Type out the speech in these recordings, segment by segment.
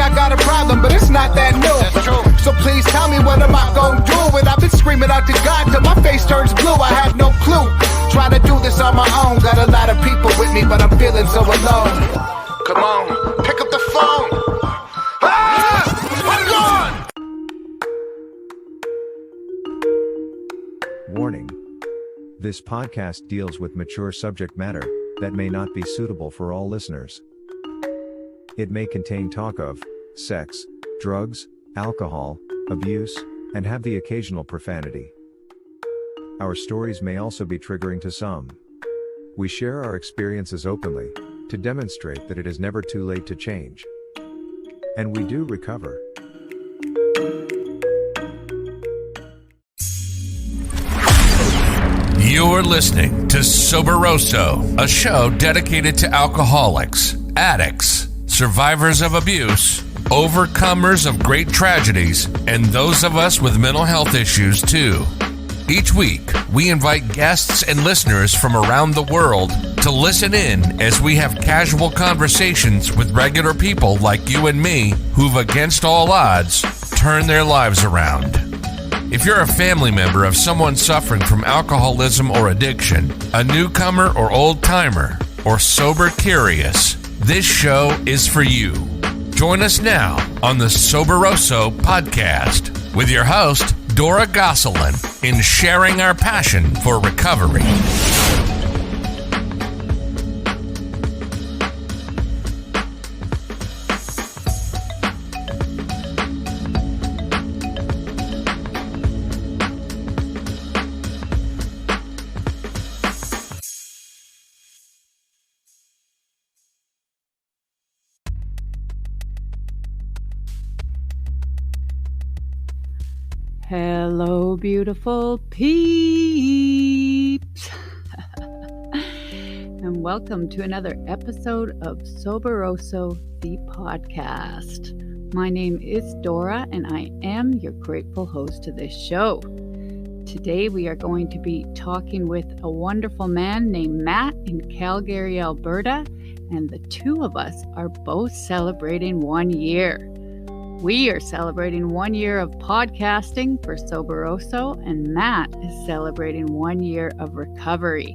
I got a problem, but it's not that new. That's true. So please tell me, what am I gonna do when I've been screaming out to God till my face turns blue? I have no clue. Trying to do this on my own. Got a lot of people with me, but I'm feeling so alone. Come on, pick up the phone. I'm gone! Warning. This podcast deals with mature subject matter that may not be suitable for all listeners. It may contain talk of sex, drugs, alcohol, abuse, and have the occasional profanity. Our stories may also be triggering to some. We share our experiences openly to demonstrate that it is never too late to change. And we do recover. You're listening to Soberoso, a show dedicated to alcoholics, addicts, survivors of abuse, overcomers of great tragedies, and those of us with mental health issues too. Each week, we invite guests and listeners from around the world to listen in as we have casual conversations with regular people like you and me who've, against all odds, turned their lives around. If you're a family member of someone suffering from alcoholism or addiction, a newcomer or old-timer, or sober curious, this show is for you. Join us now on the Soberoso podcast with your host, Dora Gosselin, in sharing our passion for recovery. Hello, beautiful peeps, and welcome to another episode of Soberoso, the podcast. My name is Dora, and I am your grateful host to this show. Today, we are going to be talking with a wonderful man named Matt in Calgary, Alberta, and the two of us are both celebrating 1 year. We are celebrating 1 year of podcasting for Soberoso, and Matt is celebrating 1 year of recovery.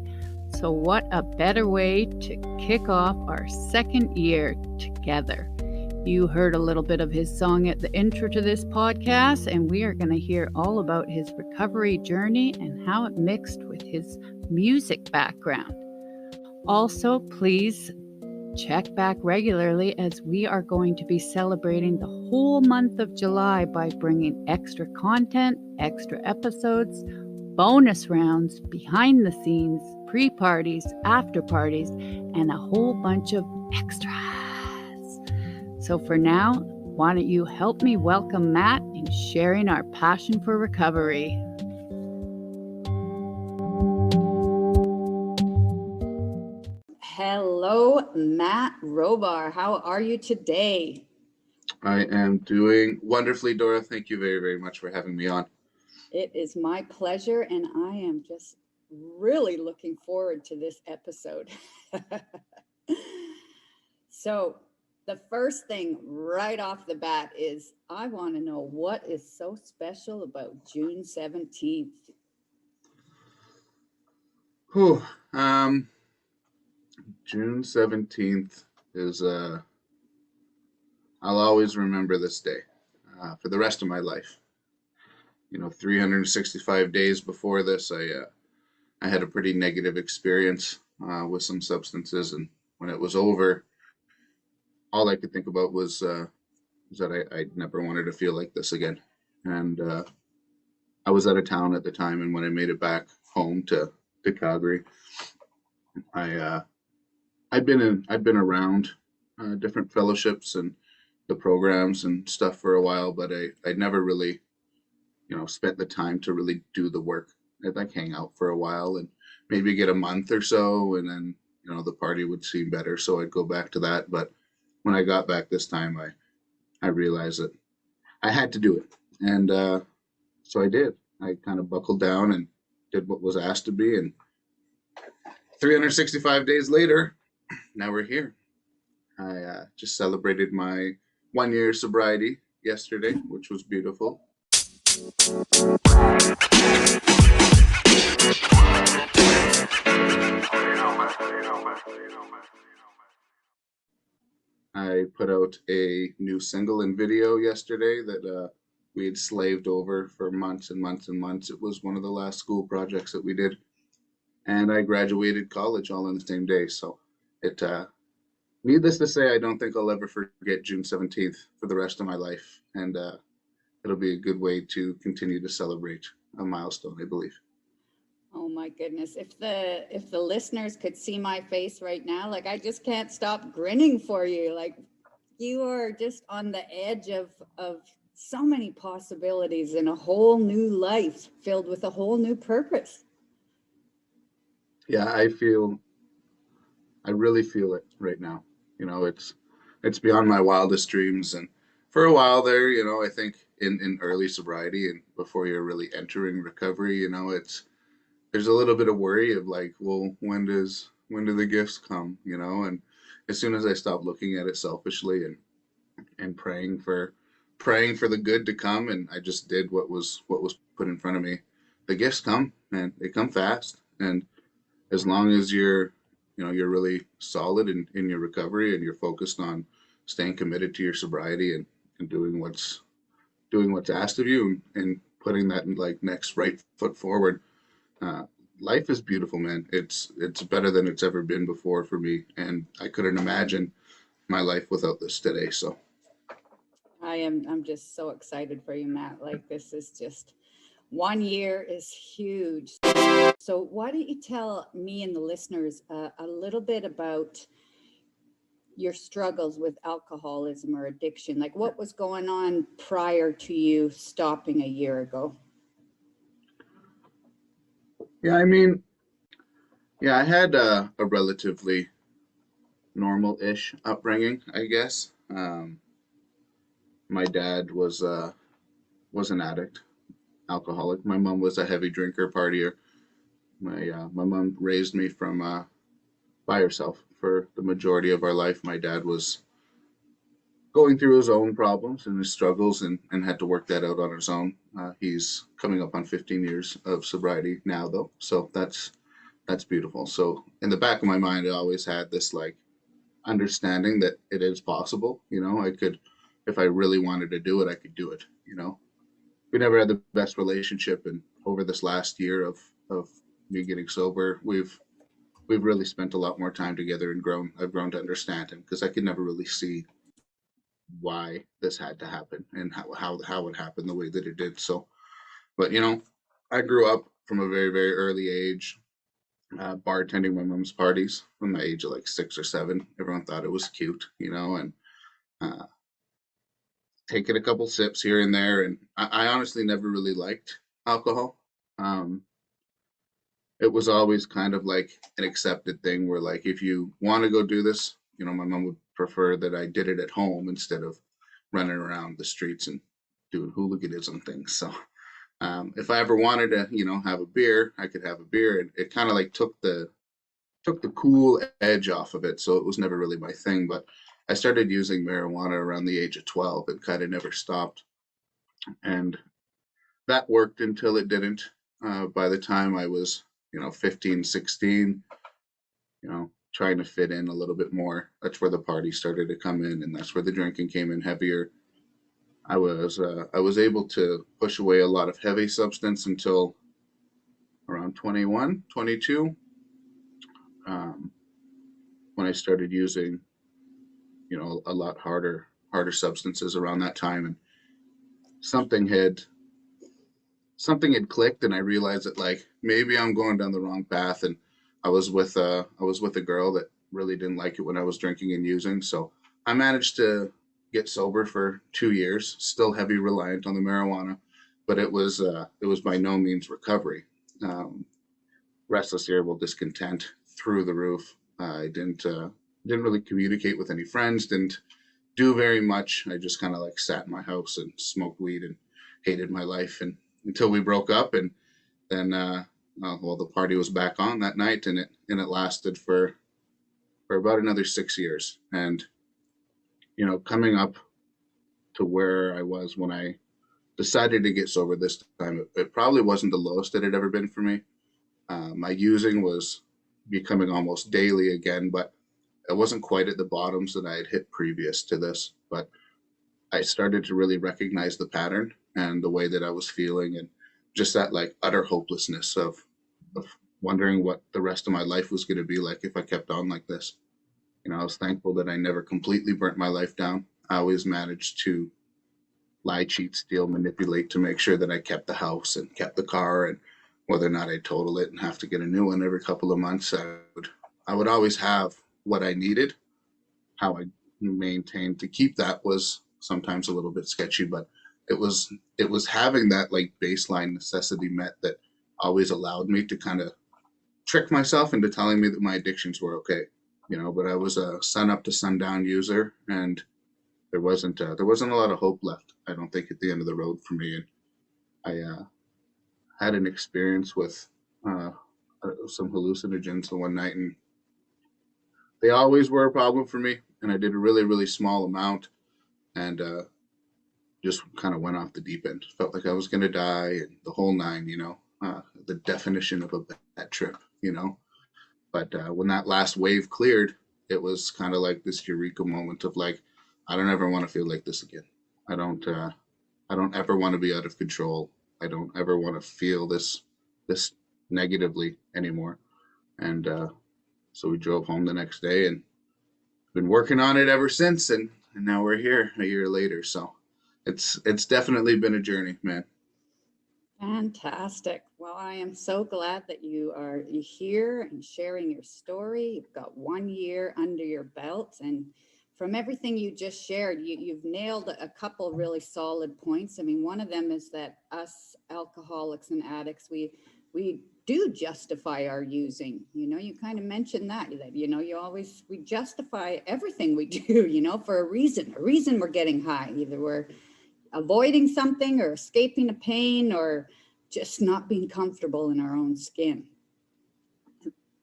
So what a better way to kick off our second year together. You heard a little bit of his song at the intro to this podcast, and we are going to hear all about his recovery journey and how it mixed with his music background. Also, please check back regularly as we are going to be celebrating the whole month of July by bringing extra content, extra episodes, bonus rounds, behind the scenes, pre-parties, after parties, and a whole bunch of extras. So for now, why don't you help me welcome Matt in sharing our passion for recovery. Hello, Matt Robar. How are you today? I am doing wonderfully, Dora. Thank you very, very much for having me on. It is my pleasure, and I am just really looking forward to this episode. So, the first thing right off the bat is I want to know what is so special about June 17th. Whew. June 17th is, I'll always remember this day for the rest of my life. 365 days before this, I had a pretty negative experience with some substances. And when it was over, all I could think about was that I never wanted to feel like this again. And I was out of town at the time. And when I made it back home to Calgary, I'd been around different fellowships and the programs and stuff for a while, but I'd never really, spent the time to really do the work. I'd like hang out for a while and maybe get a month or so, and then the party would seem better, so I'd go back to that. But when I got back this time, I realized that I had to do it, and so I did. I kind of buckled down and did what was asked of me, and 365 days later, now we're here. I just celebrated my 1 year sobriety yesterday, which was beautiful. I put out a new single and video yesterday that we had slaved over for months and months and months. It was one of the last school projects that we did, and I graduated college all on the same day. So it, needless to say, I don't think I'll ever forget June 17th for the rest of my life, and it'll be a good way to continue to celebrate a milestone, I believe. Oh my goodness. If the listeners could see my face right now, like I just can't stop grinning for you. Like you are just on the edge of so many possibilities and a whole new life filled with a whole new purpose. Yeah, I really feel it right now. You know, it's beyond my wildest dreams. And for a while there, you know, I think in early sobriety and before you're really entering recovery, you know, there's a little bit of worry of like, well, when do the gifts come, you know? And as soon as I stopped looking at it selfishly and praying for the good to come, and I just did what was put in front of me, the gifts come, and they come fast. And as long as you're really solid in your recovery and you're focused on staying committed to your sobriety and doing what's asked of you and putting that like next right foot forward, uh, life is beautiful, man. It's better than it's ever been before for me, and I couldn't imagine my life without this today. So I'm just so excited for you, Matt. Like this is just 1 year is huge. So why don't you tell me and the listeners a little bit about your struggles with alcoholism or addiction? Like what was going on prior to you stopping a year ago? yeah, I mean, yeah, I had a relatively normal-ish upbringing, I guess. My dad was an addict, alcoholic. My mom was a heavy drinker, partier. My mom raised me from by herself for the majority of our life. My dad was going through his own problems and his struggles and had to work that out on his own. He's coming up on 15 years of sobriety now, though, so that's beautiful. So in the back of my mind, I always had this like understanding that it is possible. You know, I could, if I really wanted to do it, I could do it. You know, we never had the best relationship, and over this last year of me getting sober, we've really spent a lot more time together and grown. I've grown to understand him because I could never really see why this had to happen and how it happened the way that it did. So, but you know, I grew up from a very early age, bartending my mom's parties from the age of like 6 or 7. Everyone thought it was cute, you know, and uh, taking a couple sips here and there. And I honestly never really liked alcohol. Um, it was always kind of like an accepted thing where like if you want to go do this, you know, my mom would prefer that I did it at home instead of running around the streets and doing hooliganism things. So if I ever wanted to, you know, have a beer, I could have a beer, and it kind of like took the cool edge off of it. So it was never really my thing. But I started using marijuana around the age of 12 and kind of never stopped. And that worked until it didn't. By the time I was, you know, 15, 16, you know, trying to fit in a little bit more, that's where the party started to come in, and that's where the drinking came in heavier. I was able to push away a lot of heavy substance until around 21, 22, um, when I started using, you know, a lot harder substances around that time, and something had something had clicked, and I realized that like maybe I'm going down the wrong path. And I was with a girl that really didn't like it when I was drinking and using. So I managed to get sober for 2 years, still heavy reliant on the marijuana, but it was by no means recovery. Um, Restless, irritable, discontent through the roof. I didn't really communicate with any friends. Didn't do very much. I just kind of like sat in my house and smoked weed and hated my life. And until we broke up, and then well, the party was back on that night, and it lasted for about another 6 years. And you know, coming up to where I was when I decided to get sober this time. It probably wasn't the lowest it had ever been for me. My using was becoming almost daily again, but I wasn't quite at the bottoms that I had hit previous to this. But I started to really recognize the pattern and the way that I was feeling, and just that like utter hopelessness of wondering what the rest of my life was going to be like if I kept on like this. I was thankful that I never completely burnt my life down. I always managed to lie, cheat, steal, manipulate to make sure that I kept the house and kept the car, and whether or not I total it and have to get a new one every couple of months, I would always have what I needed. How I maintained to keep that was sometimes a little bit sketchy, but it was having that like baseline necessity met that always allowed me to kind of trick myself into telling me that my addictions were okay. But I was a sun up to sundown user, and there wasn't a lot of hope left, I don't think, at the end of the road for me. And I had an experience with some hallucinogens the one night, and they always were a problem for me. And I did a really, really small amount, and just kind of went off the deep end. Felt like I was going to die, and the whole nine, the definition of a bad trip, But when that last wave cleared, it was kind of like this eureka moment of like, I don't ever want to feel like this again. I don't ever want to be out of control. I don't ever want to feel this negatively anymore. And so we drove home the next day and been working on it ever since. And now we're here a year later. So it's definitely been a journey, man. Fantastic. Well, I am so glad that you are here and sharing your story. You've got 1 year under your belt, and from everything you just shared, you've nailed a couple really solid points. I mean, one of them is that us alcoholics and addicts, we do justify our using. You kind of mentioned that we justify everything we do, for a reason we're getting high. Either we're avoiding something or escaping a pain or just not being comfortable in our own skin.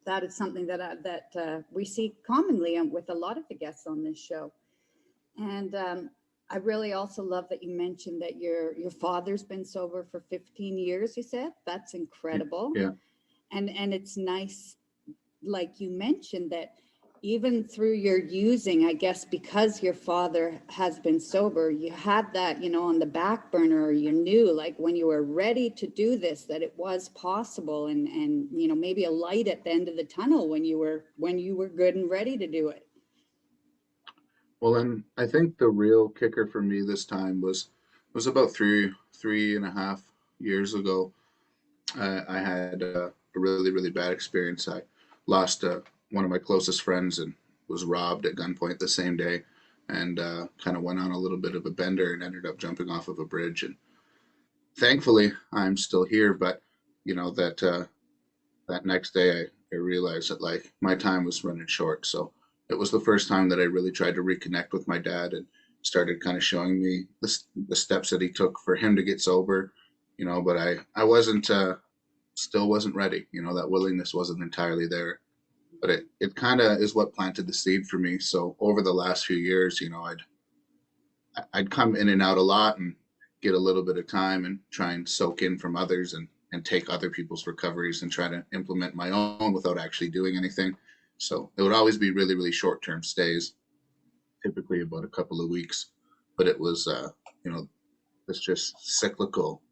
That is something that we see commonly with a lot of the guests on this show. And I really also love that you mentioned that your father's been sober for 15 years, you said. That's incredible. Yeah. And it's nice, like you mentioned, that even through your using, I guess, because your father has been sober, you had that, on the back burner, or you knew, like, when you were ready to do this, that it was possible, and maybe a light at the end of the tunnel when you were good and ready to do it. Well, and I think the real kicker for me this time was about three and a half years ago. I had a really, really bad experience. I lost one of my closest friends and was robbed at gunpoint the same day, and kind of went on a little bit of a bender and ended up jumping off of a bridge. And thankfully, I'm still here. But that next day, I realized that like my time was running short. So it was the first time that I really tried to reconnect with my dad and started kind of showing me the steps that he took for him to get sober. But I wasn't still wasn't ready. That willingness wasn't entirely there. But it kind of is what planted the seed for me. So over the last few years, I'd come in and out a lot and get a little bit of time and try and soak in from others and take other people's recoveries and try to implement my own without actually doing anything. So it would always be really, really short-term stays, typically about a couple of weeks. But it was, it's just cyclical,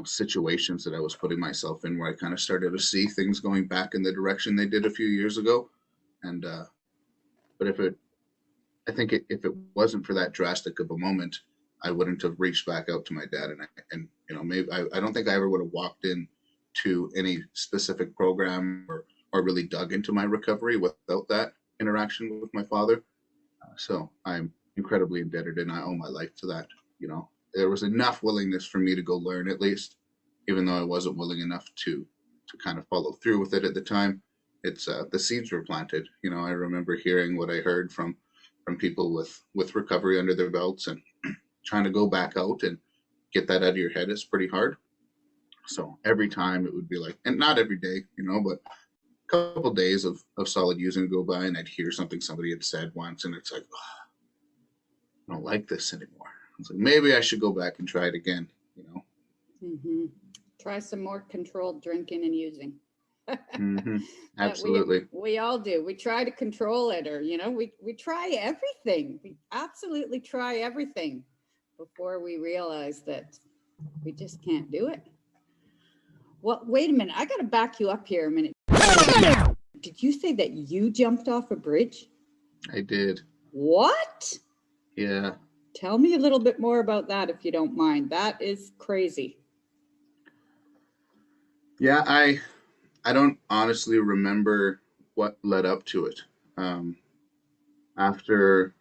situations that I was putting myself in where I kind of started to see things going back in the direction they did a few years ago. And, but if it wasn't for that drastic of a moment, I wouldn't have reached back out to my dad. And maybe I don't think I ever would have walked in to any specific program or really dug into my recovery without that interaction with my father. So I'm incredibly indebted, and I owe my life to that. There was enough willingness for me to go learn, at least, even though I wasn't willing enough to kind of follow through with it at the time. It's the seeds were planted. I remember hearing what I heard from people with recovery under their belts, and trying to go back out and get that out of your head is pretty hard. So every time it would be like, and not every day, but a couple of days of solid using go by, and I'd hear something somebody had said once, and it's like, I don't like this anymore. I was like, maybe I should go back and try it again, Mm-hmm. Try some more controlled drinking and using. Mm-hmm. Absolutely. We all do. We try to control it, or we try everything. We absolutely try everything before we realize that we just can't do it. Well, wait a minute. I got to back you up here a minute. Did you say that you jumped off a bridge? I did. What? Yeah. Tell me a little bit more about that, if you don't mind. That is crazy. Yeah, I don't honestly remember what led up to it. After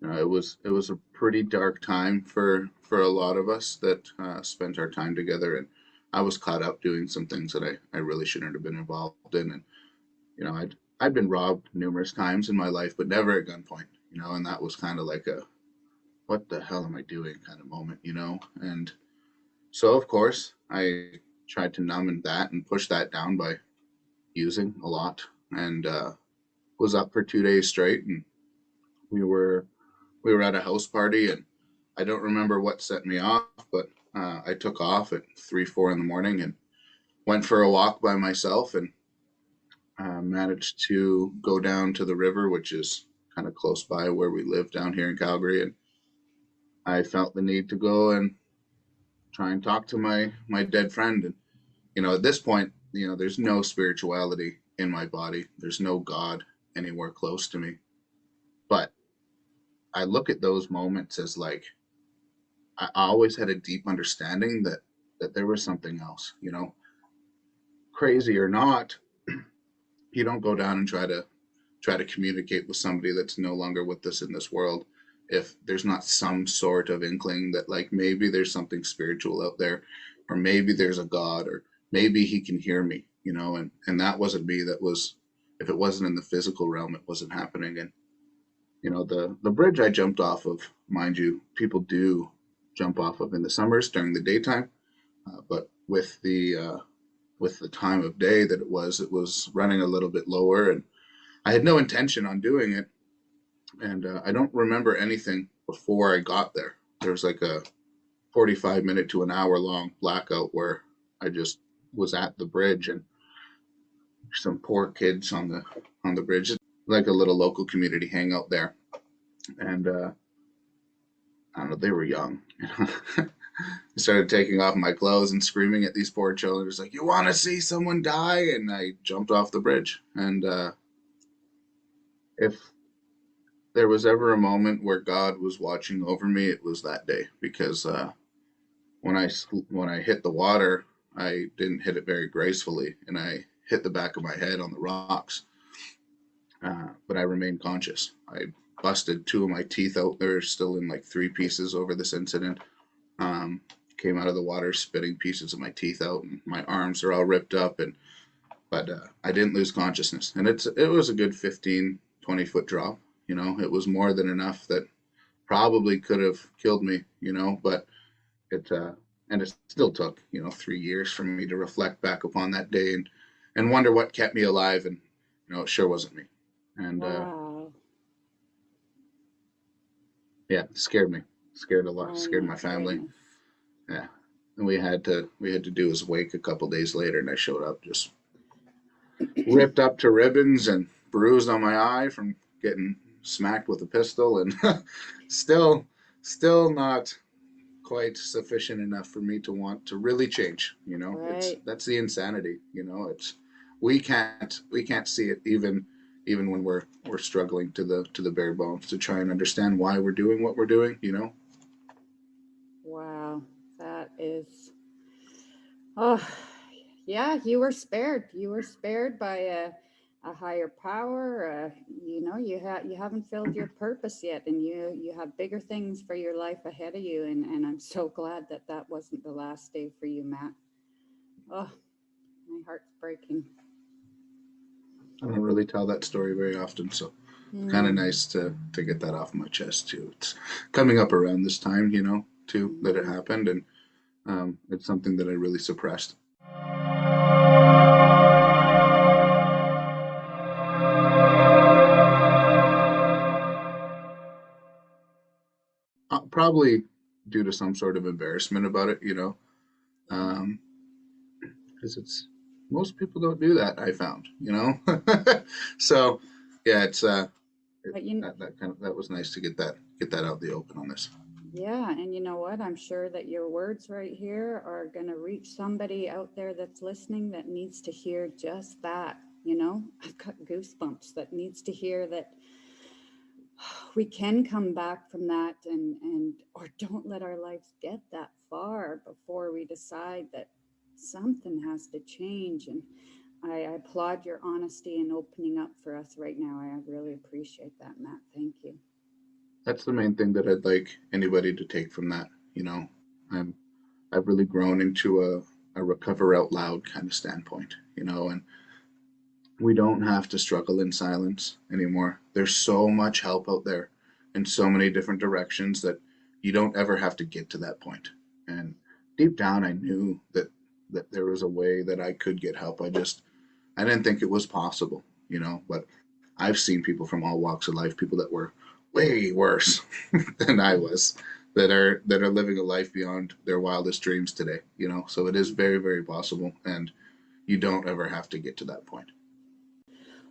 it was a pretty dark time for a lot of us that spent our time together, and I was caught up doing some things that I really shouldn't have been involved in, and I'd been robbed numerous times in my life, but never at gunpoint, and that was kind of like a what the hell am I doing kind of moment, and so of course I tried to numb that and push that down by using a lot, and was up for 2 days straight, and we were at a house party, and I don't remember what set me off, but I took off at 3, 4 in the morning and went for a walk by myself, and managed to go down to the river, which is kind of close by where we live down here in Calgary, and I felt the need to go and try and talk to my dead friend, and at this point, there's no spirituality in my body, there's no God anywhere close to me, but I look at those moments as like I always had a deep understanding that there was something else, crazy or not. You don't go down and try to communicate with somebody that's no longer with us in this world if there's not some sort of inkling that like maybe there's something spiritual out there, or maybe there's a God, or maybe he can hear me, and that wasn't me. That was, if it wasn't in the physical realm, it wasn't happening. And the bridge I jumped off of, mind you, people do jump off of in the summers during the daytime, but with the time of day that it was running a little bit lower, and I had no intention on doing it, and I don't remember anything before I got there. There was like a 45-minute to an hour long blackout where I just was at the bridge, and some poor kids on the bridge, like a little local community hangout there, and I don't know, they were young. I started taking off my clothes and screaming at these poor children. It was like, "You want to see someone die?" And I jumped off the bridge. And if there was ever a moment where God was watching over me, it was that day, because when I hit the water, I didn't hit it very gracefully, and I hit the back of my head on the rocks. But I remained conscious. I busted 2 of my teeth out. They're still in like 3 pieces over this incident. Came out of the water spitting pieces of my teeth out, and my arms are all ripped up, but I didn't lose consciousness, and it was a good 15-20 foot drop. It was more than enough that probably could have killed me, but it still took 3 years for me to reflect back upon that day and wonder what kept me alive, and it sure wasn't me. And wow. Yeah, it scared me, scared a lot, scared my family. Goodness. Yeah, and we had to do his wake a couple days later, and I showed up just ripped up to ribbons and bruised on my eye from getting smacked with a pistol, and still not quite sufficient enough for me to want to really change. Right. That's the insanity. It's we can't see it even when we're struggling to the bare bones to try and understand why we're doing what we're doing. Wow. That is, oh, yeah, you were spared. You were spared by a higher power. You haven't filled your purpose yet, and you have bigger things for your life ahead of you. And I'm so glad that wasn't the last day for you, Matt. Oh, my heart's breaking. I don't really tell that story very often, so it's kind of nice to get that off my chest too. It's coming up around this time, too, that it happened, and it's something that I really suppressed. probably due to some sort of embarrassment about it, because it's most people don't do that. I found, so yeah, it's But that was nice to get that out in the open on this. yeah, and you know what? I'm sure that your words right here are going to reach somebody out there that's listening that needs to hear just that. I've got goosebumps, that needs to hear that we can come back from that, or don't let our lives get that far before we decide that something has to change. And I applaud your honesty and opening up for us right now. I really appreciate that, Matt. Thank you. That's the main thing that I'd like anybody to take from that. I've really grown into a recover out loud kind of standpoint, and we don't have to struggle in silence anymore. There's so much help out there in so many different directions that you don't ever have to get to that point. And deep down, I knew that there was a way that I could get help. I didn't think it was possible, but I've seen people from all walks of life, people that were way worse than I was, that are living a life beyond their wildest dreams today, So it is very, very possible, and you don't ever have to get to that point.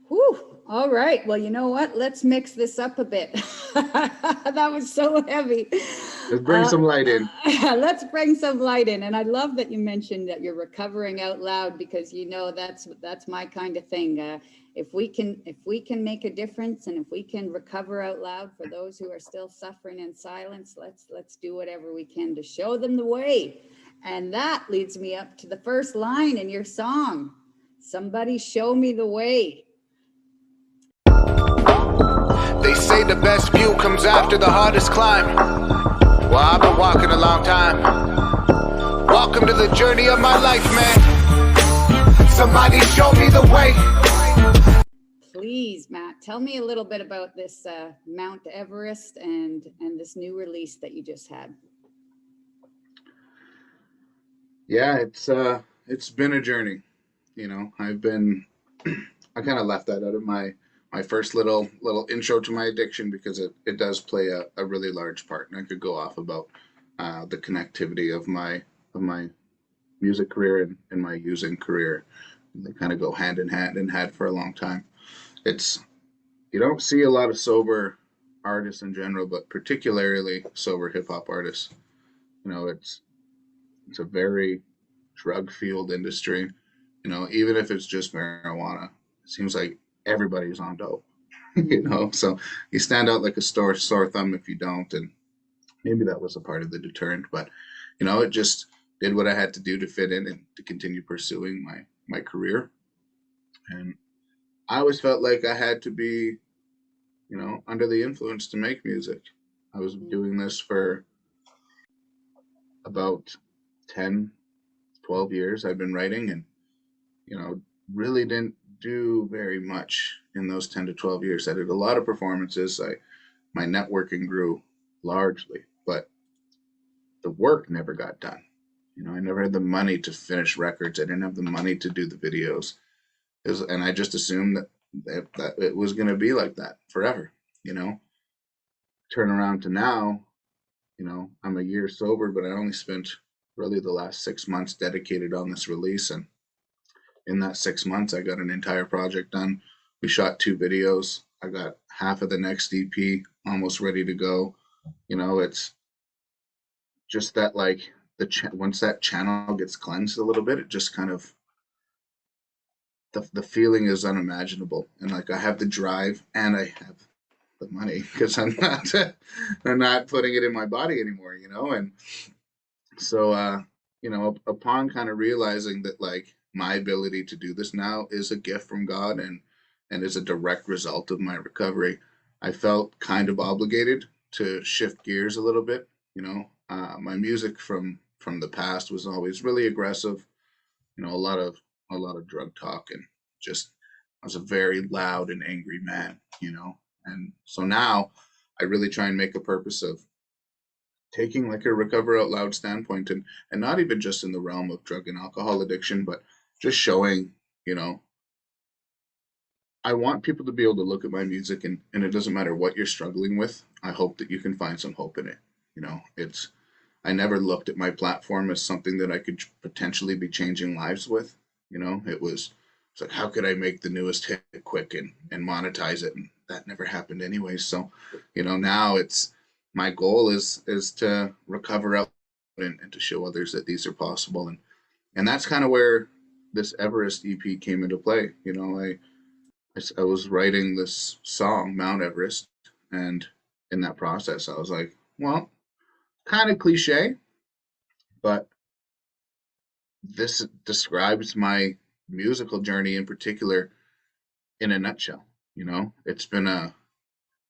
Whew. All right. Well, you know what? Let's mix this up a bit. That was so heavy. Let's bring some light in. Let's bring some light in. And I love that you mentioned that you're recovering out loud, because that's my kind of thing. If we can make a difference, and if we can recover out loud for those who are still suffering in silence, let's do whatever we can to show them the way. And that leads me up to the first line in your song. Somebody show me the way. They say the best view comes after the hardest climb. Well, I've been walking a long time. Welcome to the journey of my life, man. Somebody show me the way. Please, Matt, tell me a little bit about this Mount Everest and this new release that you just had. Yeah, it's been a journey. I kind of left that out of my first little intro to my addiction, because it does play a really large part, and I could go off about the connectivity of my music career and my using career. They kind of go hand in hand and had for a long time. You don't see a lot of sober artists in general, but particularly sober hip hop artists. It's a very drug fueled industry. Even if it's just marijuana, it seems like everybody's on dope. So you stand out like a sore thumb if you don't, and maybe that was a part of the deterrent. But it just did what I had to do to fit in and to continue pursuing my career. And I always felt like I had to be, under the influence to make music. I was doing this for about 10, 12 years. I've been writing, and, really didn't do very much in those 10 to 12 years. I did a lot of performances. My networking grew largely, but the work never got done. I never had the money to finish records. I didn't have the money to do the videos. And I just assumed that it was going to be like that forever, Turn around to now, I'm a year sober, but I only spent really the last 6 months dedicated on this release. And in that 6 months, I got an entire project done. We shot 2 videos. I got half of the next EP almost ready to go. It's just that, like, once that channel gets cleansed a little bit, it just kind of, the feeling is unimaginable. And like, I have the drive and I have the money, because I'm not putting it in my body anymore, and so upon kind of realizing that, like, my ability to do this now is a gift from God and is a direct result of my recovery, I felt kind of obligated to shift gears a little bit. My music from the past was always really aggressive, a lot of drug talk, and just, I was a very loud and angry man, and so now I really try and make a purpose of taking like a recover out loud standpoint, and not even just in the realm of drug and alcohol addiction, but just showing, I want people to be able to look at my music, and it doesn't matter what you're struggling with. I hope that you can find some hope in it. I never looked at my platform as something that I could potentially be changing lives with. It's like, how could I make the newest hit quick and monetize it? And that never happened anyway. So, now my goal is to recover out and to show others that these are possible. And that's kind of where this Everest EP came into play. I was writing this song, Mount Everest, and in that process, I was like, well, kind of cliche, but this describes my musical journey in particular in a nutshell. It's been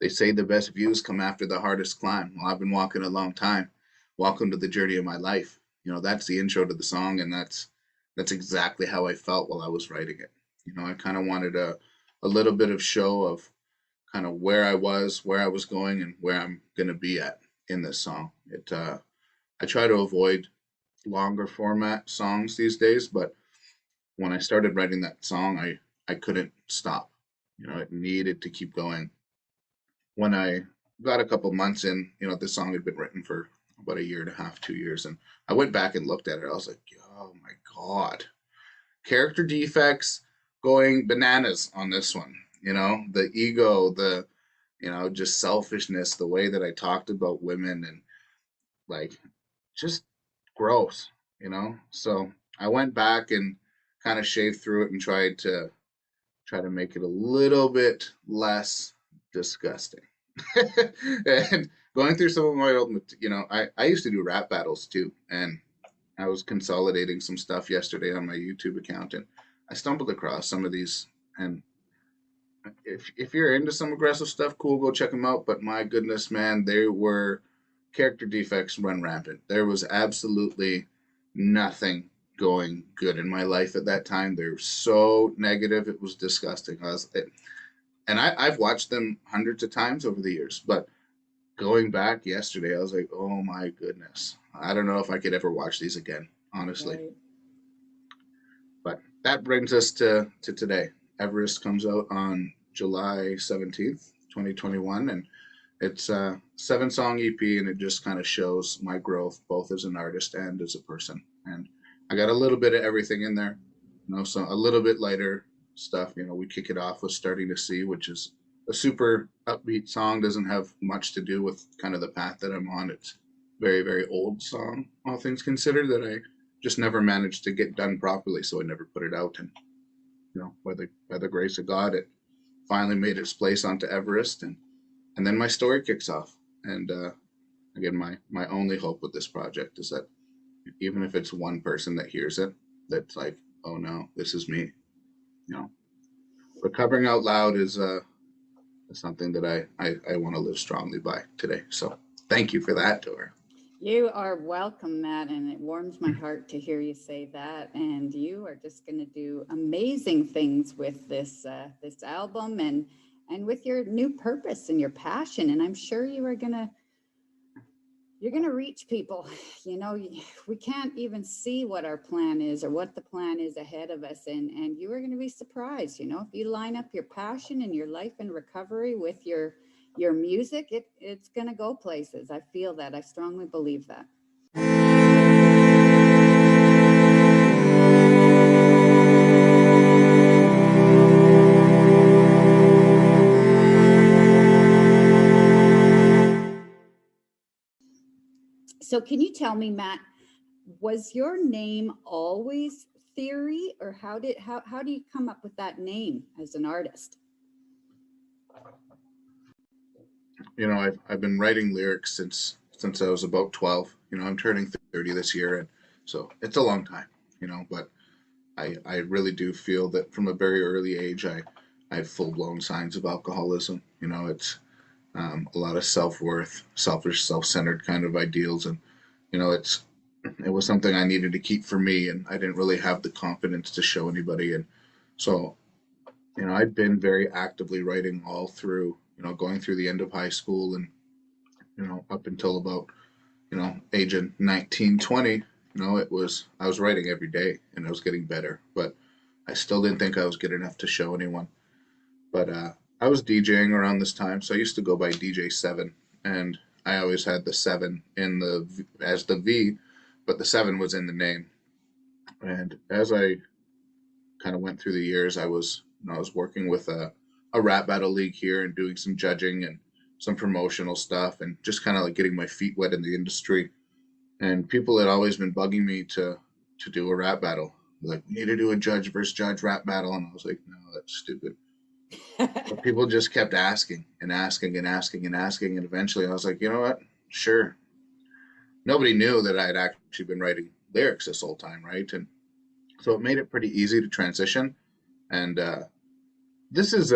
they say the best views come after the hardest climb. Well, I've been walking a long time. Welcome to the journey of my life. That's the intro to the song, and that's exactly how I felt while I was writing it. I kind of wanted a little bit of show of kind of where I was going, and where I'm going to be at in this song. I try to avoid longer format songs these days, but when I started writing that song, I couldn't stop. It needed to keep going. When I got a couple months in, this song had been written for about a year and a half, 2 years, and I went back and looked at it. I was like, oh my God, character defects going bananas on this one. The ego, the just selfishness, the way that I talked about women, and like just gross. So I went back and kind of shaved through it and tried to make it a little bit less disgusting. And going through some of my old, I used to do rap battles too, and I was consolidating some stuff yesterday on my YouTube account, and I stumbled across some of these. And if you're into some aggressive stuff, cool, go check them out. But my goodness, man, there were character defects run rampant. There was absolutely nothing going good in my life at that time. They were so negative, it was disgusting. I've watched them hundreds of times over the years, but going back yesterday, I was like, oh my goodness, I don't know if I could ever watch these again, honestly. Right. But that brings us to today. Everest comes out on July 17th, 2021, and it's a 7-song EP, and it just kind of shows my growth both as an artist and as a person. And I got a little bit of everything in there, so a little bit lighter stuff. We kick it off with Starting to See, which is a super upbeat song, doesn't have much to do with kind of the path that I'm on. It's very, very old song, all things considered, that I just never managed to get done properly, so I never put it out. And by the grace of God, it finally made its place onto Everest, and then my story kicks off. And again, my only hope with this project is that even if it's one person that hears it, that's like, oh no, this is me. Recovering out loud is something that I want to live strongly by today. So thank you for that, Dora. You are welcome, Matt, and it warms my heart to hear you say that. And you are just going to do amazing things with this this album and with your new purpose and your passion. And I'm sure you're going to reach people. We can't even see what our plan is or what the plan is ahead of us. And you are going to be surprised, if you line up your passion and your life and recovery with your music, it's going to go places. I feel that. I strongly believe that. So can you tell me, Matt, was your name always Theory, or how do you come up with that name as an artist? I've been writing lyrics since I was about 12. I'm turning 30 this year, and so it's a long time. But I really do feel that from a very early age, I had full-blown signs of alcoholism. It's a lot of self-worth, selfish, self-centered kind of ideals, and it was something I needed to keep for me, and I didn't really have the confidence to show anybody. And so I'd been very actively writing all through going through the end of high school, and up until about age of 19, 20. I was writing every day, and I was getting better, but I still didn't think I was good enough to show anyone. But I was DJing around this time, so I used to go by DJ7, and I always had the 7 in as the V, but the 7 was in the name. And as I kind of went through the years, I was working with a rap battle league here and doing some judging and some promotional stuff and just kind of like getting my feet wet in the industry. And people had always been bugging me to do a rap battle. Like, we need to do a judge versus judge rap battle. And I was like, no, that's stupid. But people just kept asking and asking and asking and asking. And eventually I was like, you know what? Sure. Nobody knew that I had actually been writing lyrics this whole time, right? And so it made it pretty easy to transition. And this is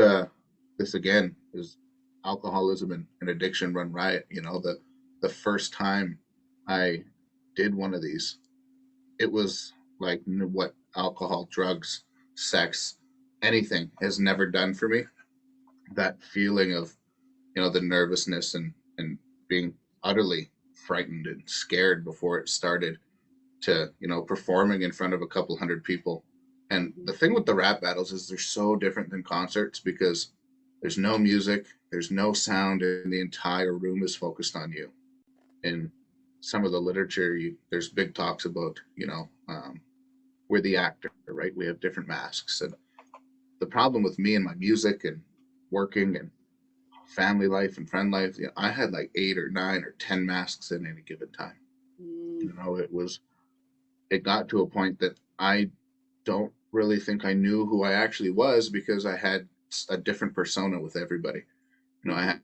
this again is alcoholism and addiction run riot. The first time I did one of these, it was like what alcohol, drugs, sex, anything has never done for me. That feeling of, the nervousness and being utterly frightened and scared before it started to, performing in front of a couple hundred people. And the thing with the rap battles is they're so different than concerts because there's no music, there's no sound, and the entire room is focused on you. In some of the literature, there's big talks about, we're the actor, right? We have different masks. And the problem with me and my music and working and family life and friend life, I had like 8 or 9 or 10 masks at any given time. It got to a point that I don't really think I knew who I actually was because I had a different persona with everybody. I had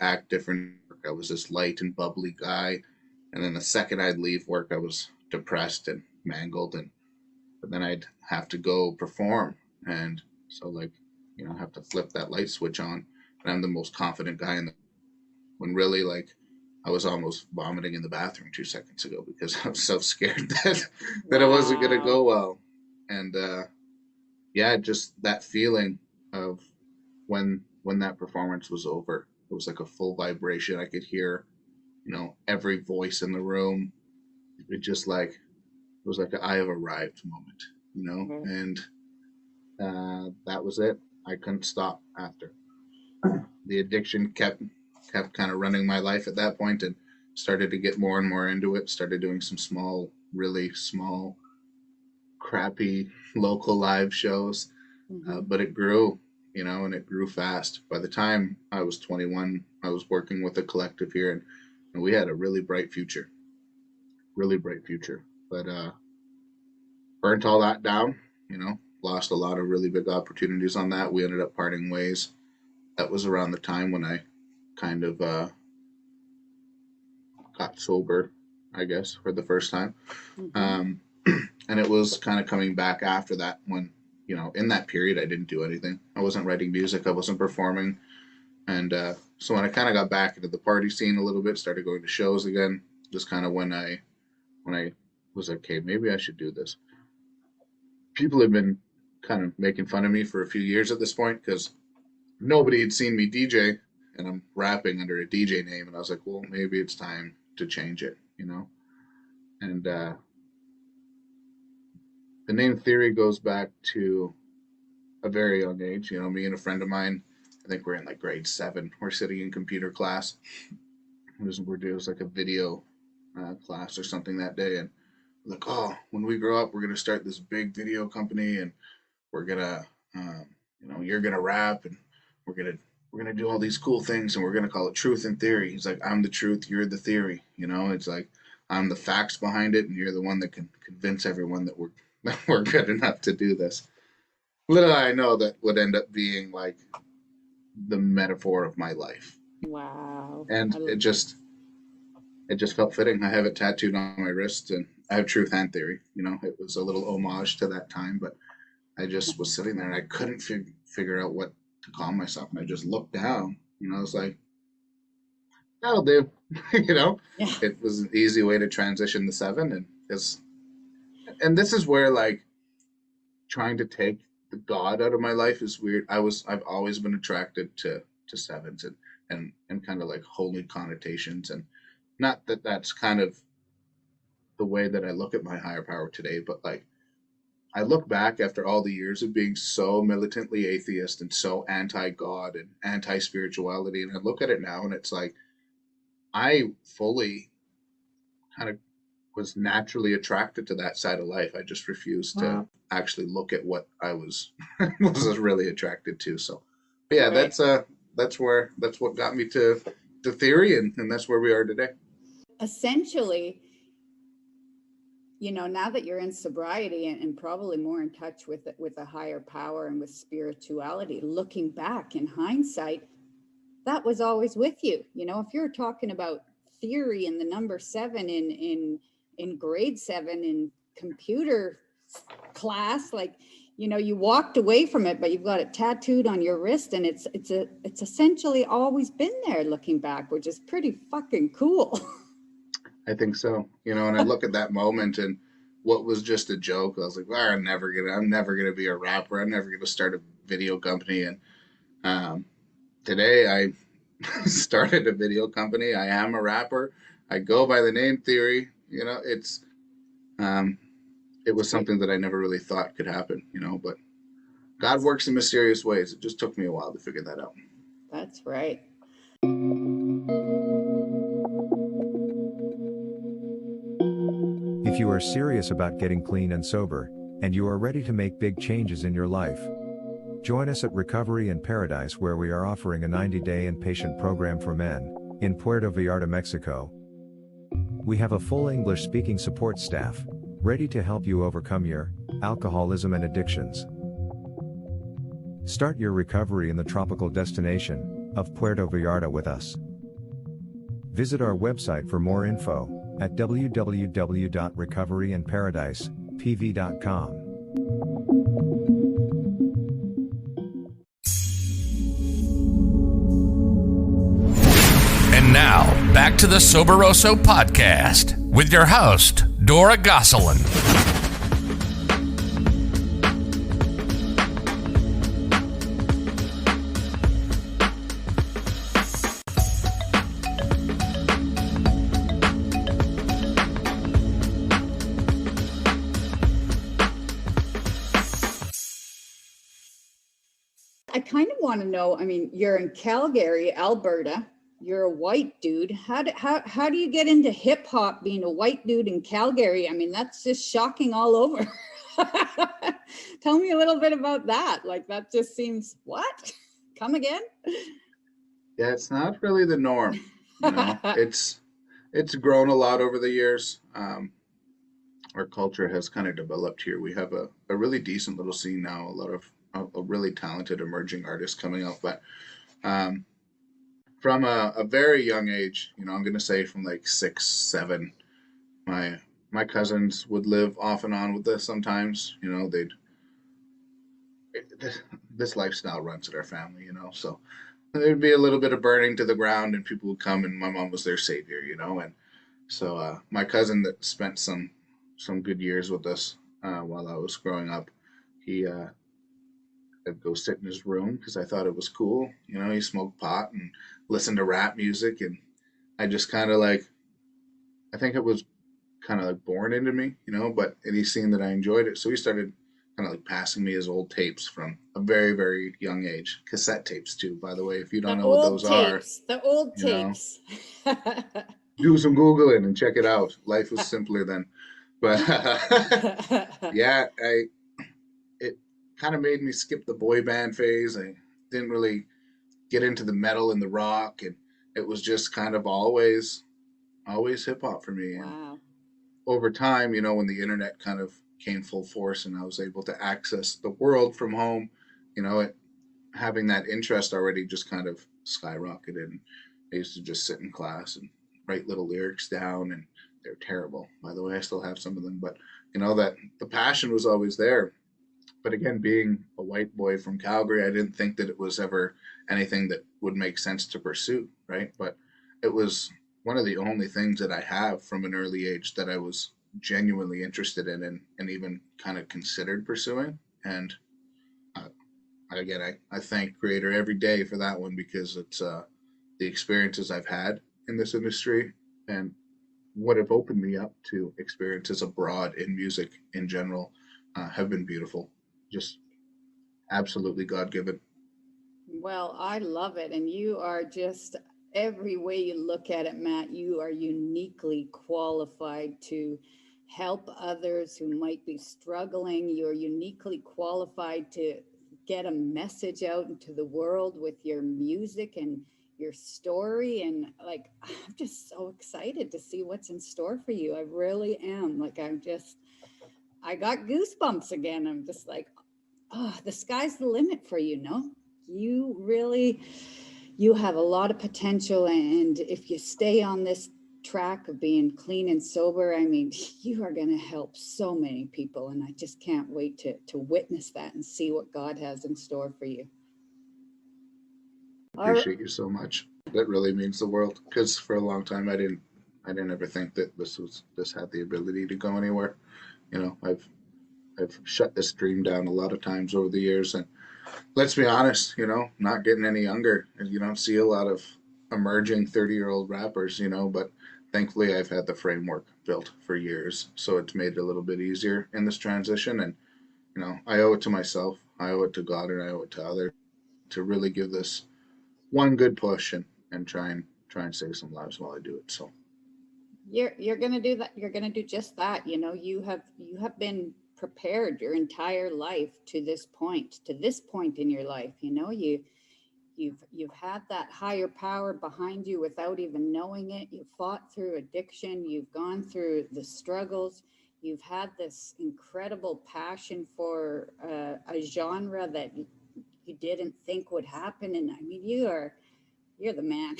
act different. I was this light and bubbly guy. And then the second I'd leave work, I was depressed and mangled. But then I'd have to go perform. And so I have to flip that light switch on. And I'm the most confident guy when really I was almost vomiting in the bathroom 2 seconds ago because I was so scared that it wasn't going to go well. And just that feeling of when that performance was over, it was like a full vibration. I could hear, every voice in the room. It just it was like a I have arrived moment, and that was it. I couldn't stop after. The addiction kept kind of running my life at that point and started to get more and more into it. Started doing some really small, crappy local live shows. But it grew, and it grew fast. By the time I was 21, I was working with a collective here and we had a really bright future. But burnt all that down, lost a lot of really big opportunities on that. We ended up parting ways. That was around the time when I kind of got sober, I guess, for the first time. And it was kind of coming back after that when, in that period, I didn't do anything. I wasn't writing music. I wasn't performing. And so when I kind of got back into the party scene a little bit, started going to shows again, just kind of when I was like, okay, maybe I should do this. People have been kind of making fun of me for a few years at this point because nobody had seen me DJ and I'm rapping under a DJ name. And I was like, well, maybe it's time to change it, And the name Theory goes back to a very young age. Me and a friend of mine, I think we're in grade 7. We're sitting in computer class. It was like a video class or something that day. And like, oh, when we grow up, we're going to start this big video company and we're going to, you're going to rap and we're going to do all these cool things and we're going to call it Truth and Theory. He's like, I'm the truth, you're the theory. It's like, I'm the facts behind it and you're the one that can convince everyone that we're good enough to do this. Little I know that would end up being like the metaphor of my life. Wow. And it just felt fitting. I have it tattooed on my wrist and I have Truth and Theory. It was a little homage to that time, but I just was sitting there and I couldn't figure out what to call myself. And I just looked down, I was like, that'll do. Yeah. It was an easy way to transition the 7. And this is where trying to take the God out of my life is weird. I've always been attracted to 7s and kind of holy connotations, and not that that's kind of the way that I look at my higher power today, but I look back after all the years of being so militantly atheist and so anti-God and anti-spirituality, and I look at it now and it's like I fully kind of was naturally attracted to that side of life. I just refused to actually look at what I was was really attracted to. So, but yeah, Right. that's what got me to theory, and that's where we are today. Essentially, now that you're in sobriety and probably more in touch with a higher power and with spirituality, looking back in hindsight, that was always with you. If you're talking about theory and the number 7 in grade 7 in computer class, like, you walked away from it, but you've got it tattooed on your wrist, and it's essentially always been there looking back, which is pretty fucking cool. I think so. And I look at that moment and what was just a joke. I was like, well, I'm never gonna be a rapper. I'm never gonna start a video company. And today I started a video company. I am a rapper. I go by the name Theory. It was something that I never really thought could happen. But God works in mysterious ways. It just took me a while to figure that out. That's right. If you are serious about getting clean and sober, and you are ready to make big changes in your life, join us at Recovery in Paradise, where we are offering a 90-day inpatient program for men in Puerto Vallarta, Mexico. We have a full English-speaking support staff ready to help you overcome your alcoholism and addictions. Start your recovery in the tropical destination of Puerto Vallarta with us. Visit our website for more info at www.recoveryinparadisepv.com. And now, back to the Soberoso podcast with your host, Dora Gosselin. I kind of want to know, you're in Calgary, Alberta. You're a white dude. How do you get into hip hop being a white dude in Calgary? That's just shocking all over. Tell me a little bit about that. Like, that just seems, what? Come again? Yeah, it's not really the norm. It's grown a lot over the years. Our culture has kind of developed here. We have a really decent little scene now, a lot of a really talented emerging artists coming out. But from a very young age, I'm going to say from like 6, 7, my cousins would live off and on with us sometimes. This lifestyle runs in our family, so there'd be a little bit of burning to the ground and people would come and my mom was their savior, and so my cousin that spent some good years with us while I was growing up, I'd go sit in his room because I thought it was cool. He smoked pot and listened to rap music, and I just kind of I think it was kind of like born into me, but and he's seen that I enjoyed it. So he started kind of passing me his old tapes from a very, very young age. Cassette tapes too, by the way, if you don't know what those are. The old tapes. Do some Googling and check it out. Life was simpler then. But yeah, it kind of made me skip the boy band phase. I didn't really get into the metal and the rock, and it was just kind of always hip hop for me. Wow. And over time, when the internet kind of came full force and I was able to access the world from home, having that interest already just kind of skyrocketed. And I used to just sit in class and write little lyrics down, and they're terrible, by the way. I still have some of them, but that the passion was always there. But again, being a white boy from Calgary, I didn't think that it was ever anything that would make sense to pursue, right? But it was one of the only things that I have from an early age that I was genuinely interested in and even kind of considered pursuing. And again, I thank Creator every day for that one, because it's the experiences I've had in this industry and what have opened me up to experiences abroad in music in general have been beautiful. Just absolutely God-given. Well, I love it. And you are just every way you look at it, Matt, you are uniquely qualified to help others who might be struggling. You're uniquely qualified to get a message out into the world with your music and your story. And like, I'm just so excited to see what's in store for you. I really am. Like, I got goosebumps again. I'm just like, oh, the sky's the limit for you, no? You have a lot of potential, and if you stay on this track of being clean and sober, I mean, you are going to help so many people, and I just can't wait to witness that and see what God has in store for you. Appreciate you so much. That really means the world, because for a long time I didn't ever think that this had the ability to go anywhere. You know, I've shut this dream down a lot of times over the years, and let's be honest, you know, not getting any younger, and you don't see a lot of emerging 30-year-old rappers, you know, but thankfully I've had the framework built for years, so it's made it a little bit easier in this transition. And you know, I owe it to myself, I owe it to God, and I owe it to others to really give this one good push and try and save some lives while I do it. So You're going to do that. You're going to do just that. You know, you have been prepared your entire life to this point in your life. You know, you've had that higher power behind you without even knowing it. You fought through addiction. You've gone through the struggles. You've had this incredible passion for a genre that you didn't think would happen. And I mean, you're the man.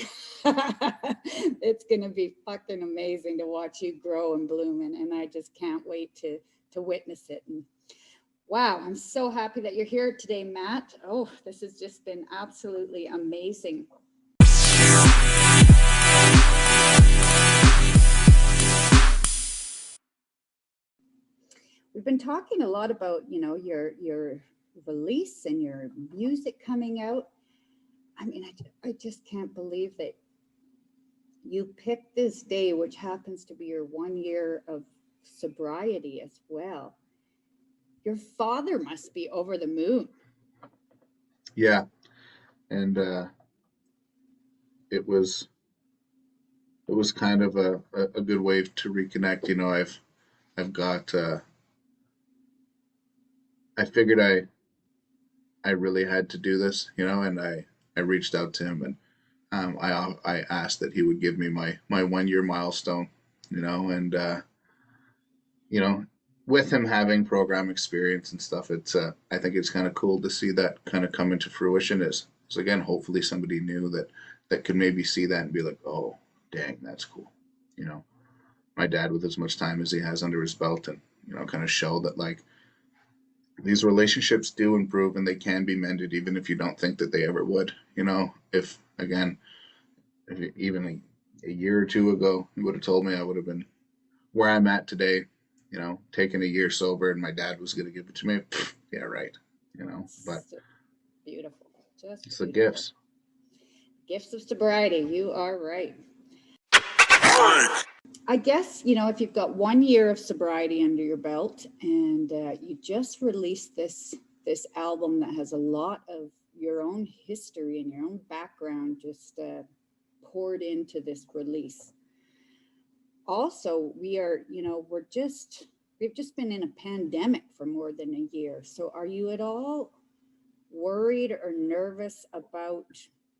It's going to be fucking amazing to watch you grow and bloom. And I just can't wait to witness it. And wow, I'm so happy that you're here today, Matt. Oh, this has just been absolutely amazing. We've been talking a lot about, you know, your release and your music coming out. I mean, I just can't believe that you picked this day, which happens to be your 1 year of sobriety as well. Your father must be over the moon. yeah, and it was kind of a good way to reconnect. You know, I've got I figured I really had to do this, you know, and I reached out to him, and I asked that he would give me my 1 year milestone, you know, and you know, with him having program experience and stuff, it's I think it's kind of cool to see that kind of come into fruition. Is again, hopefully somebody new that could maybe see that and be like, oh, dang, that's cool, you know. My dad with as much time as he has under his belt, and you know, kind of show that like these relationships do improve and they can be mended even if you don't think that they ever would. You know, if again, if even a year or two ago you would have told me, I would have been where I'm at today, you know, taking a year sober and my dad was going to give it to me. Yeah, right. You know, but Beautiful. Just it's the beautiful. gifts Of sobriety. You are right. I guess, you know, if you've got 1 year of sobriety under your belt and you just released this album that has a lot of your own history and your own background just poured into this release. Also, we've just been in a pandemic for more than a year. So are you at all worried or nervous about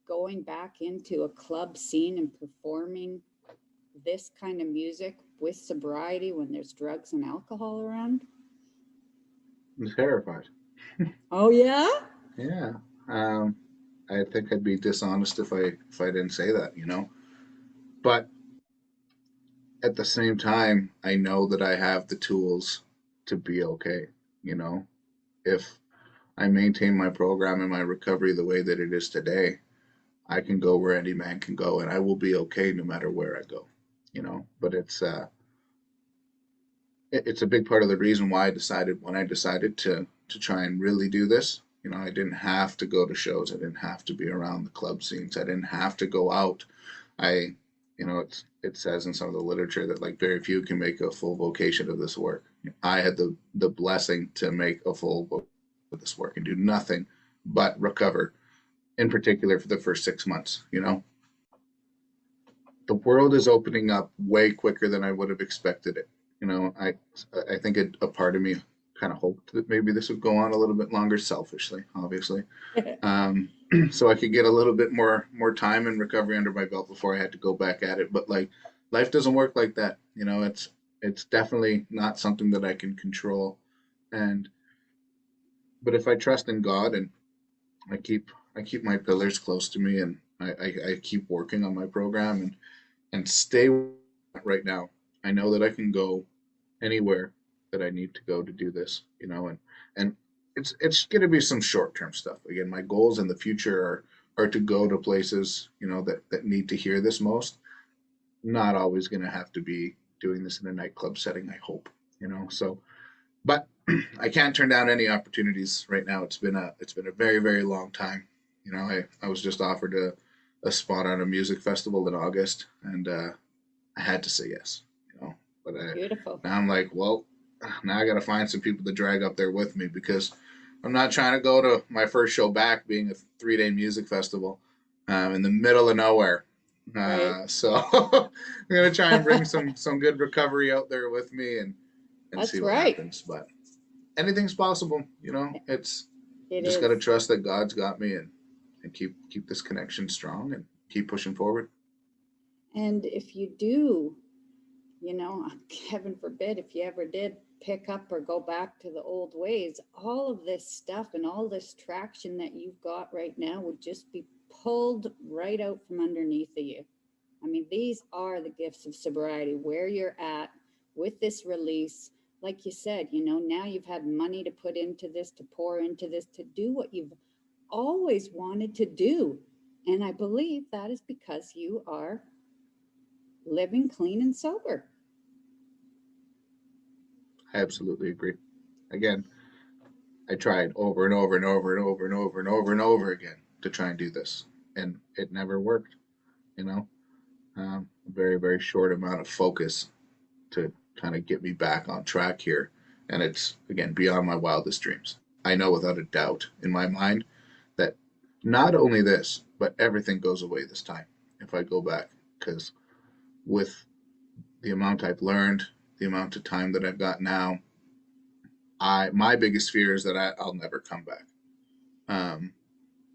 going back into a club scene and performing this kind of music with sobriety when there's drugs and alcohol around? I'm terrified. Oh yeah? Yeah. I think I'd be dishonest if I didn't say that, you know. But at the same time, I know that I have the tools to be okay, you know. If I maintain my program and my recovery the way that it is today, I can go where any man can go, and I will be okay no matter where I go, you know. But it's a big part of the reason why I decided to try and really do this. You know, I didn't have to go to shows. I didn't have to be around the club scenes. I didn't have to go out. You know, it says in some of the literature that like very few can make a full vocation of this work. I had the blessing to make a full vocation of this work and do nothing but recover, in particular for the first 6 months, you know. the world is opening up way quicker than I would have expected it. I think a part of me kind of hoped that maybe this would go on a little bit longer, selfishly, obviously, um, so I could get a little bit more time and recovery under my belt before I had to go back at it. But like, life doesn't work like that. It's definitely not something that I can control. And but if I trust in God and I keep my pillars close to me, and I keep working on my program and stay right now, I know that I can go anywhere that I need to go to do this, and it's going to be some short term stuff. Again, my goals in the future are to go to places, that need to hear this most. Not always going to have to be doing this in a nightclub setting, I hope, so. But I can't turn down any opportunities right now. It's been a very, very long time. I was just offered a spot on a music festival in August, and I had to say yes. But Beautiful. now I'm like, well, now I got to find some people to drag up there with me, because I'm not trying to go to my first show back being a 3-day music festival in the middle of nowhere. Right. So I'm gonna try and bring some good recovery out there with me, and That's see what right. happens. But anything's possible, It's It just is. got to trust that God's got me, and keep this connection strong and keep pushing forward. And if you do, heaven forbid, if you ever did pick up or go back to the old ways, all of this stuff and all this traction that you've got right now would just be pulled right out from underneath of you. I mean, these are the gifts of sobriety, where you're at with this release. Like you said, now you've had money to put into this, to pour into this, to do what you've always wanted to do. And I believe that is because you are living clean and sober. I absolutely agree. Again, I tried over and over and over and over and over and over and over again to try and do this, and it never worked. A very, very short amount of focus to kind of get me back on track here, and it's again beyond my wildest dreams. I know without a doubt in my mind that not only this, but everything goes away this time if I go back, because with the amount I've learned, the amount of time that I've got now, my biggest fear is that I'll never come back.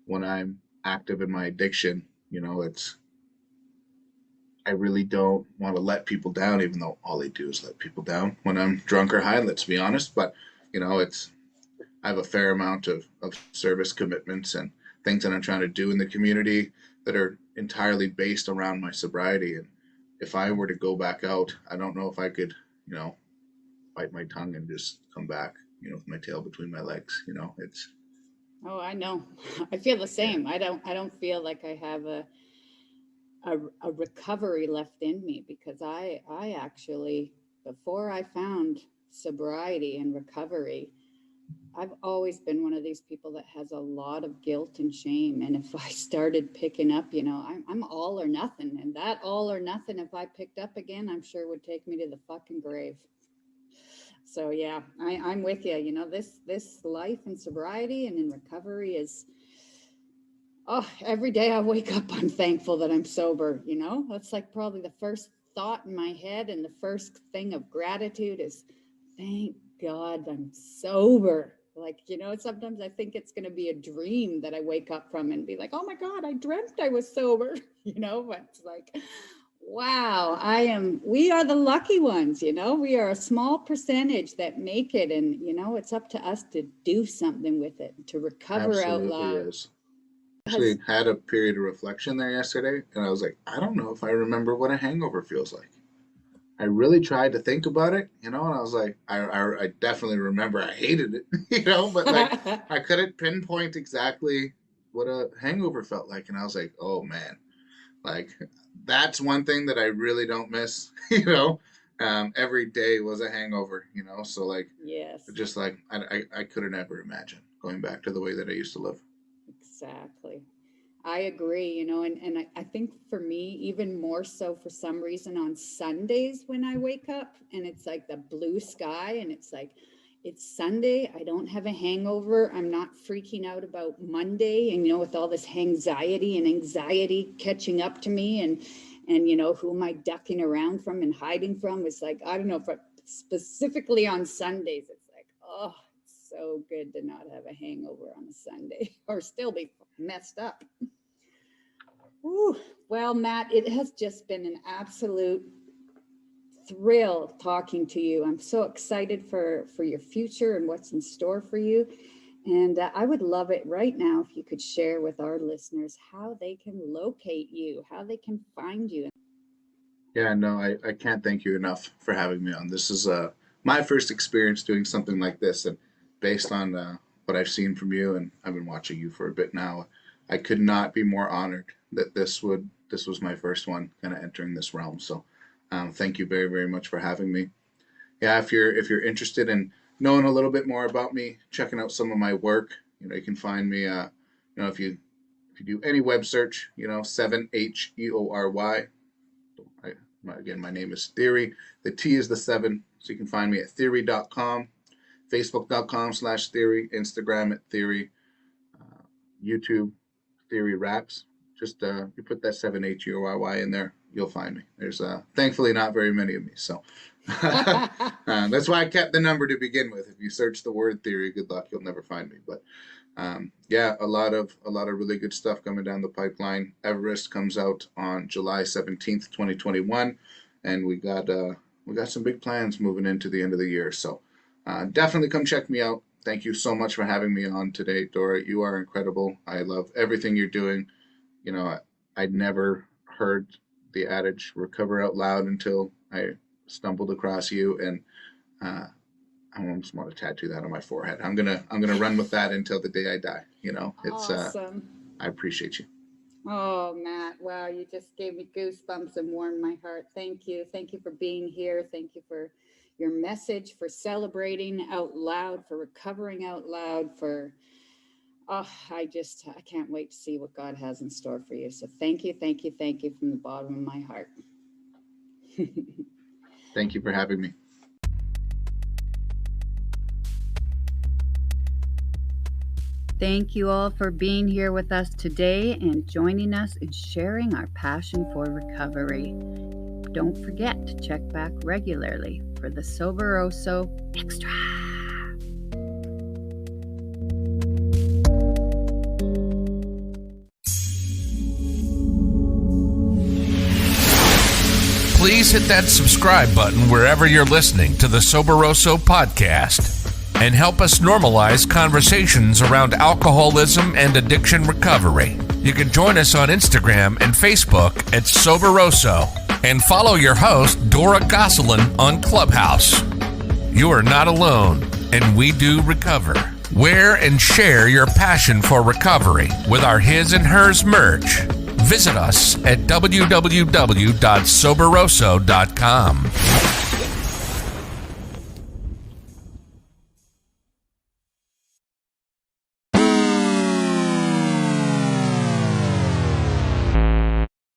When I'm active in my addiction, it's I really don't want to let people down, even though all they do is let people down when I'm drunk or high. Let's be honest, but it's I have a fair amount of service commitments and things that I'm trying to do in the community that are entirely based around my sobriety. And if I were to go back out, I don't know if I could, bite my tongue and just come back, with my tail between my legs. It's Oh, I know. I feel the same. I don't feel like I have a recovery left in me, because I actually, before I found sobriety and recovery, I've always been one of these people that has a lot of guilt and shame. And if I started picking up, I'm all or nothing. And that all or nothing, if I picked up again, I'm sure would take me to the fucking grave. So yeah, I'm with you. This life in sobriety and in recovery is, every day I wake up, I'm thankful that I'm sober. That's like probably the first thought in my head, and the first thing of gratitude is, thank God I'm sober. Like, sometimes I think it's going to be a dream that I wake up from and be like, oh my God, I dreamt I was sober, but it's like, wow, we are the lucky ones, we are a small percentage that make it. And, it's up to us to do something with it, to recover out absolutely loud. is. Actually had a period of reflection there yesterday, and I was like, I don't know if I remember what a hangover feels like. I really tried to think about it, and I was like, I definitely remember I hated it, but like I couldn't pinpoint exactly what a hangover felt like, and I was like, oh man, like that's one thing that I really don't miss, every day was a hangover, so like, Yes, just like I couldn't ever imagine going back to the way that I used to live. exactly. I agree, and I think for me, even more so for some reason on Sundays when I wake up and it's like the blue sky and it's like, it's Sunday, I don't have a hangover, I'm not freaking out about Monday, and with all this anxiety catching up to me, And, you know, who am I ducking around from and hiding from? It's like, I don't know, specifically on Sundays, it's like, oh, it's so good to not have a hangover on a Sunday or still be messed up. Ooh, well, Matt, it has just been an absolute thrill talking to you. I'm so excited for your future and what's in store for you. And I would love it right now if you could share with our listeners how they can locate you, how they can find you. Yeah, no, I can't thank you enough for having me on. This is my first experience doing something like this, and based on what I've seen from you, and I've been watching you for a bit now, I could not be more honored that this was my first one kind of entering this realm. So thank you very, very much for having me. Yeah, if you're interested in knowing a little bit more about me, checking out some of my work, you can find me, if you do any web search, 7HEORY. Again, my name is Theory. The T is the 7, so you can find me at theory.com, facebook.com/theory, Instagram at theory, YouTube, Theory Raps. Just you put that 7HEORY in there, you'll find me. There's thankfully not very many of me, so that's why I kept the number to begin with. If you search the word Theory, good luck, you'll never find me. But yeah, a lot of really good stuff coming down the pipeline. Everest comes out on July 17th, 2021, and we got some big plans moving into the end of the year. So definitely come check me out. Thank you so much for having me on today, Dora. You are incredible. I love everything you're doing. I'd never heard the adage "recover out loud" until I stumbled across you, and I almost want to tattoo that on my forehead. I'm gonna run with that until the day I die. It's awesome. I appreciate you. Oh, Matt, wow, you just gave me goosebumps and warmed my heart. Thank you for being here. Thank you for your message, for celebrating out loud, for recovering out loud, I can't wait to see what God has in store for you. So thank you from the bottom of my heart. Thank you for having me. Thank you all for being here with us today and joining us in sharing our passion for recovery. Don't forget to check back regularly for the Soberoso Extra. Please hit that subscribe button wherever you're listening to the Soberoso podcast and help us normalize conversations around alcoholism and addiction recovery. You can join us on Instagram and Facebook at Soberoso and follow your host, Dora Gosselin, on Clubhouse. You are not alone, and we do recover. Wear and share your passion for recovery with our His and Hers merch. Visit us at www.soberoso.com.